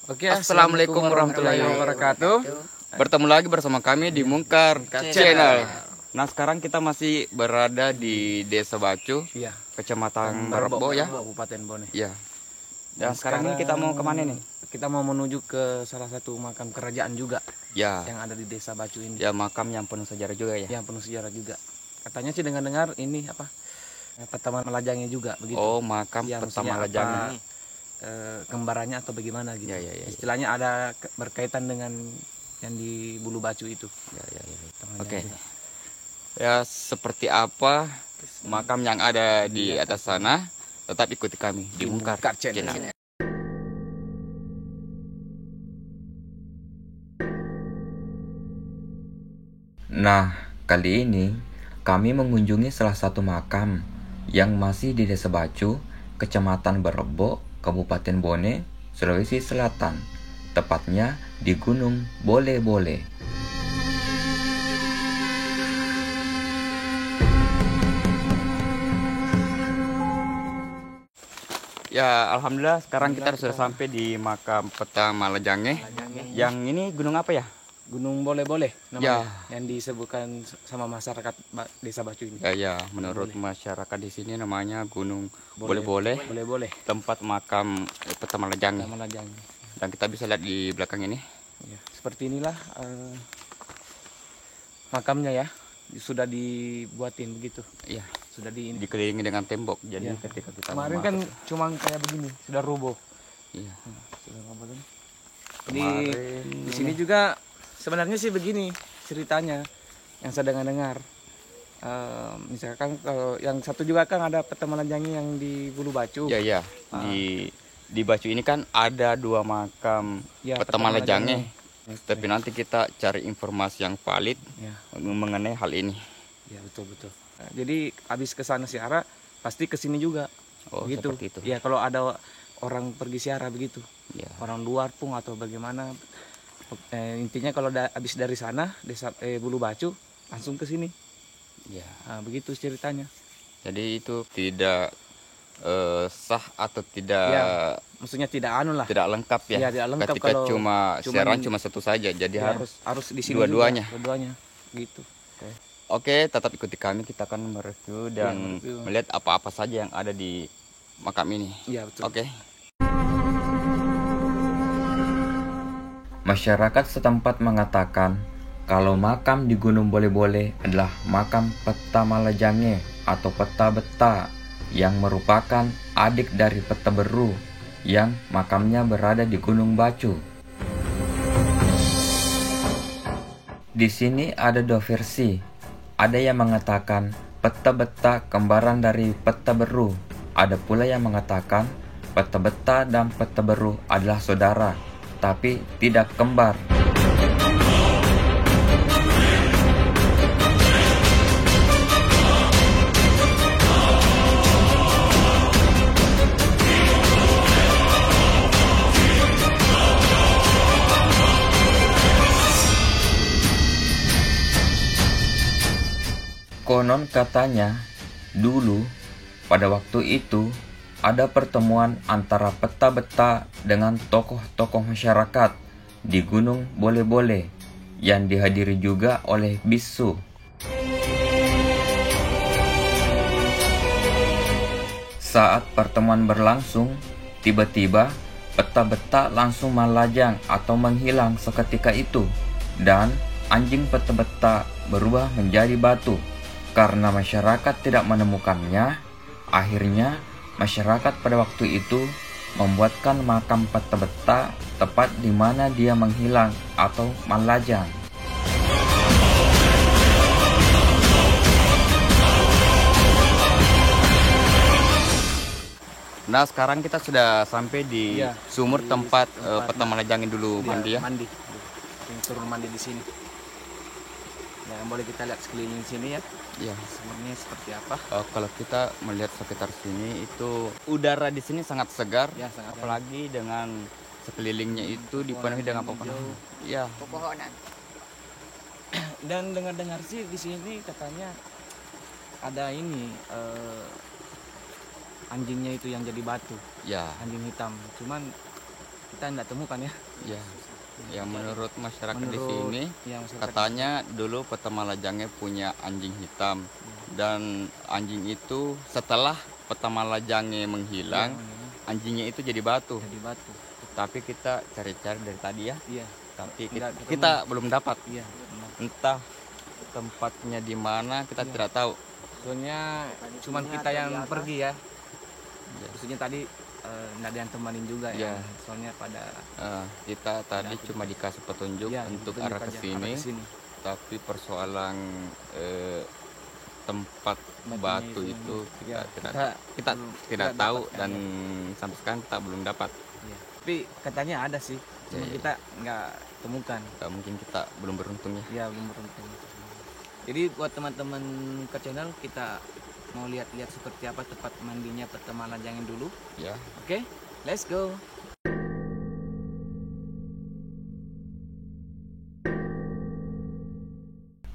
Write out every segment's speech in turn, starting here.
Oke, assalamualaikum warahmatullahi wabarakatuh. Bertemu lagi bersama kami di Mungkar Channel. Nah, sekarang kita masih berada di Desa Bacu, Iya, Kecamatan Barebo ya. Kabupaten Bone. Iya. Dan sekarang ini kita mau kemana nih? Kita mau menuju ke salah satu makam kerajaan juga Ya, yang ada di Desa Bacu ini. ya makam yang penuh sejarah juga ya. Yang penuh sejarah juga. Katanya sih dengar-dengar ini apa? Peta Malajangnya juga begitu. Oh, makam Ya, Peta maksudnya Malajangnya. apa, kembarannya atau bagaimana gitu. Ya, ya, ya, ya. Istilahnya ada berkaitan dengan yang di Bulu Bacu itu. Ya, ya, ya. Temannya Oke. juga. Ya, seperti apa makam yang ada di atas sana? Tetap ikuti kami di Mungkar Channel. Nah, kali ini kami mengunjungi salah satu makam yang masih di Desa Bacu, Kecamatan Barebo, Kabupaten Bone, Sulawesi Selatan. Tepatnya di Gunung Bole-Bole. Ya, alhamdulillah sekarang kita sudah sampai di makam Peta Malajangnya. Yang ini gunung apa ya? Gunung Bole-Bole namanya, Ya. yang disebutkan sama masyarakat Desa Bacu ini. Ya, menurut masyarakat di sini namanya Gunung Bole-Bole, Boleh-boleh. tempat makam Peta Malajangnya. Malajang. Dan kita bisa lihat di belakang ini. Ya, seperti inilah makamnya ya, sudah dibuatin begitu, Iya, sudah di ini. dikelilingi dengan tembok. Jadi Ya. ketika kita Kemarin mau kan masuk, cuma kayak begini, sudah roboh. iya. Sudah roboh kan. Kemarin Di sini juga sebenarnya sih begini ceritanya yang saya dengar. Misalkan kalau yang satu juga kan ada Peta Malajangi yang di Bulu Bacu. ya, ya. Di Bacu ini kan ada dua makam Ya, Peta Peta Malajangnya. Malajangnya. Tapi nanti kita cari informasi yang valid Ya, mengenai hal ini. ya betul. Nah, jadi habis ke sana siara pasti ke sini juga. Oh, Begitu. seperti itu. Ya, kalau ada orang pergi siara begitu. Ya. Orang luar pun atau bagaimana, intinya kalau habis dari sana Desa Bulu Bacu langsung ke sini. Ya. Nah, begitu ceritanya. Jadi itu tidak sah atau tidak Ya, maksudnya tidak anu lah. tidak lengkap ya. Ya, tidak lengkap Ketika kalau cuma cuman- siaran cuma satu saja. Jadi Ya, harus di sini dua-duanya. juga, dua-duanya gitu. Oke, tetap ikuti kami. Kita akan mereview dan mereview. melihat apa-apa saja yang ada di makam ini. Iya, betul. Oke. Masyarakat setempat mengatakan kalau makam di Gunung Bole-Bole adalah makam Peta Malajangnya atau Peta Beta yang merupakan adik dari Peta Beru yang makamnya berada di Gunung Bacu. Di sini ada dua versi. Ada yang mengatakan Peta Beta kembaran dari Peta Beru. Ada pula yang mengatakan Peta Beta dan Peta Beru adalah saudara, tapi tidak kembar. Konon katanya, dulu pada waktu itu ada pertemuan antara Peta Beta dengan tokoh-tokoh masyarakat di Gunung Bole-Bole yang dihadiri juga oleh bisu. Saat pertemuan berlangsung, tiba-tiba Peta Beta langsung melajang atau menghilang seketika itu dan anjing Peta Beta berubah menjadi batu. Karena masyarakat tidak menemukannya, akhirnya masyarakat pada waktu itu membuatkan makam Peta Beta tepat di mana dia menghilang atau melajang. Nah, sekarang kita sudah sampai di Iya, sumur di tempat tempat Peta Malajangin dulu Iya, mandi ya. Mandi. Yang turun mandi di sini. Ya, boleh kita lihat sekeliling sini ya. Iya. Sebenarnya seperti apa? Kalau kita melihat sekitar sini itu udara di sini sangat segar, Ya, sangat apalagi dengan sekelilingnya itu dipenuhi dengan pepohonan. Iya. pepohonan. Dan dengar-dengar sih di sini katanya ada ini anjingnya itu yang jadi batu, Ya. anjing hitam. Cuman kita nggak temukan ya. Ya, yang menurut masyarakat di Menurut sini yang masyarakat- katanya dulu Petama Lajange punya anjing hitam, dan anjing itu setelah Petama Lajange menghilang, anjingnya itu jadi batu. jadi batu. Tapi kita cari-cari dari tadi ya, Iya. tapi Nggak ketemu. kita belum dapat. Iya. Entah tempatnya di mana, kita Iya. tidak tahu. Soalnya cuman kita yang pergi ya. Maksudnya tadi nggak ada yang temanin juga ya. Iya. Soalnya pada Kita tadi cuma dikasih petunjuk ya, untuk tunjuk arah ke aja, sini, arah kesini. tapi persoalan tempat Batunya batu itu, itu ya, kita belum- tidak tidak tahu, dapatkan, dan ya. sampai sekarang kita belum dapat. Iya. Tapi katanya ada sih, cuma Iya, iya. kita nggak temukan. Mungkin kita belum beruntung ya. Ya belum beruntung. Jadi buat teman-teman ke channel, kita mau lihat-lihat seperti apa tempat mandinya Petama Lajange dulu. Ya, Oke, let's go.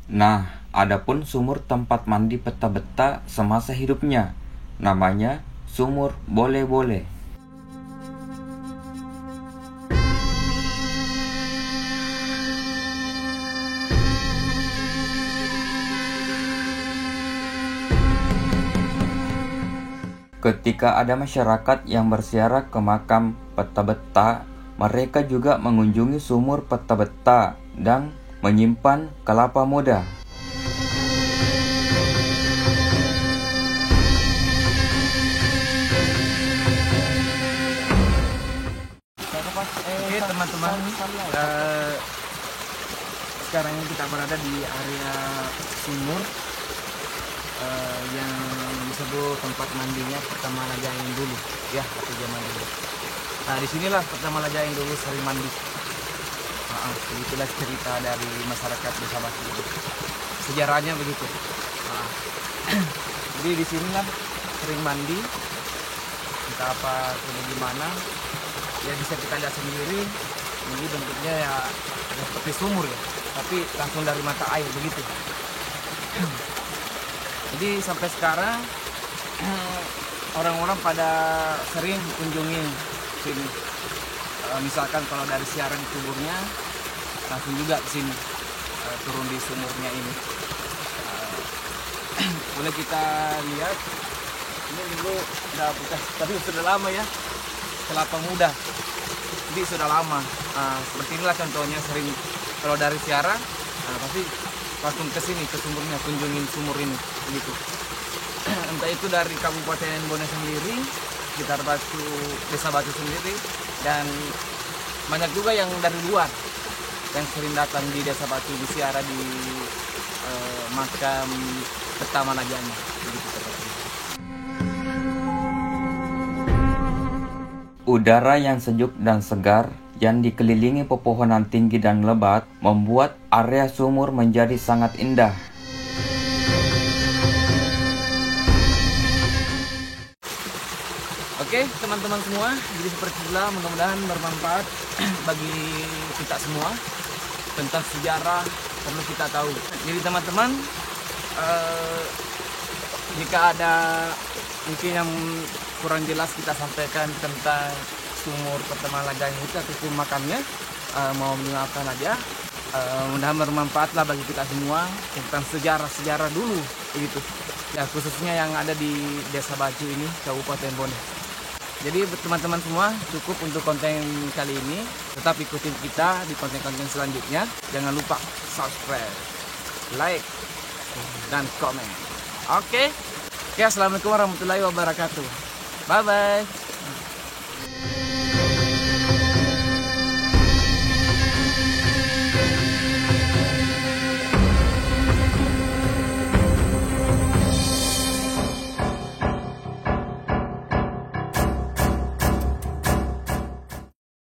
nah, adapun sumur tempat mandi Peta Beta semasa hidupnya, namanya Sumur Boleh-Boleh. Ketika ada masyarakat yang berziarah ke makam Peta Beta, mereka juga mengunjungi sumur Peta Beta dan menyimpan kelapa muda. Oke teman-teman, sekarang ini kita berada di area sumur yang disebut tempat mandinya Petama Lajange dulu, ya waktu zaman dulu. Nah disinilah Petama Lajange dulu sering mandi. Begitulah cerita dari masyarakat Desa Batu itu. Sejarahnya begitu. Jadi di sinilah sering mandi, entah apa atau gimana. Ya bisa kita lihat sendiri, ini bentuknya ya seperti sumur ya, tapi langsung dari mata air begitu. Jadi sampai sekarang orang-orang pada sering kunjungin sini. Misalkan kalau dari siaran kuburnya langsung juga ke sini, turun di sumurnya ini. Boleh kita lihat, ini dulu udah bekas, tapi sudah lama ya, kelapa muda. Jadi sudah lama. Seperti inilah contohnya, sering kalau dari siaran pasti langsung ke sini, ke sumurnya, kunjungin sumur ini begitu. Entah itu dari Kabupaten Bone sendiri, sekitar Batu, Desa Batu sendiri, dan banyak juga yang dari luar yang sering datang di Desa Batu di ziarah di makam Petama Lajange begitu tepatnya. Udara yang sejuk dan segar yang dikelilingi pepohonan tinggi dan lebat membuat area sumur menjadi sangat indah. Oke teman-teman semua, jadi seperti itulah, mudah-mudahan bermanfaat bagi kita semua tentang sejarah perlu kita tahu. Jadi teman-teman, jika ada mungkin yang kurang jelas kita sampaikan tentang sumur Petama Lajange itu ataupun makamnya, mau mendengarkan aja. Mudah-mudahan bermanfaat lah bagi kita semua tentang sejarah-sejarah dulu begitu. Ya khususnya yang ada di Desa Batu ini, Kabupaten Bone. Jadi teman-teman semua, cukup untuk konten kali ini. Tetap ikutin kita di konten-konten selanjutnya. Jangan lupa subscribe, like, dan komen. Oke, assalamualaikum warahmatullahi wabarakatuh. Bye bye.